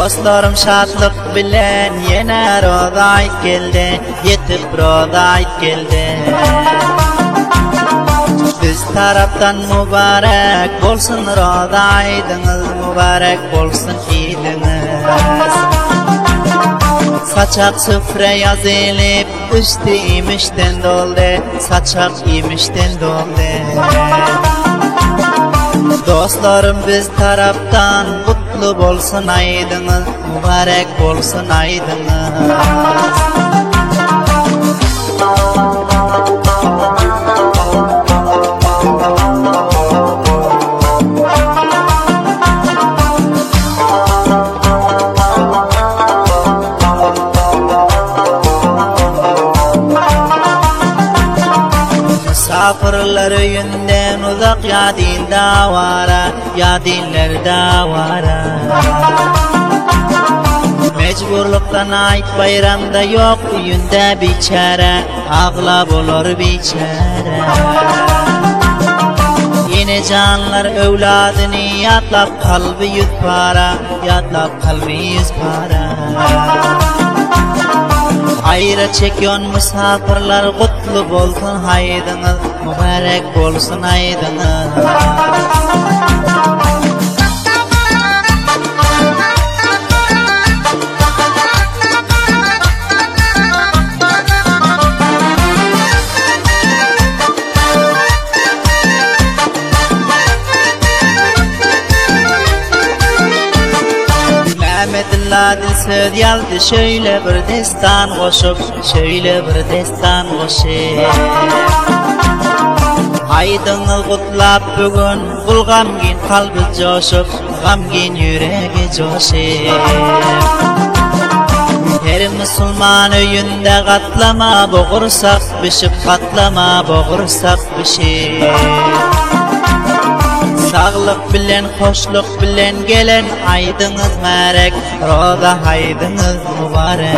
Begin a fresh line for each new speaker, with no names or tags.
Dostlarım şadlık bilen yine Roza geldi, yetip Roza geldi. Biz taraftan mübarek bolsun Roza aydınız, mübarek bolsun idiniz. Saçak süfre yazılıp üstü imişten doldu, saçak imişten doldu. Dostlarım biz taraftan mutlu bolsun aydınız, mübarek bolsun aydınız. Misafirler yünden uzak ya din davara, ya dinler davara. Mecburluktan ait bayramda yok yündə biçare, ağlab olur biçare. Yine canlar evladını yatlap kalbi yüz para, yatlap kalbi yüz para. Ayrı çekiyon misafirler kutlu bolsun haydınız, mübarek bolsun aydınız. Mehmet'in söz yazdı şöyle bir destan koşup, şöyle bir destan koşup. Aydın'ı kutlap bugün, bul gamgin kalbi coşup, gamgin yüreği coşup. Her Müslüman öyünde katlama boğursak bişip, katlama boğursak bişip. Sağlık bilen, hoşluk bilen gelen aydınız mərek, Roza aydınız mübarek.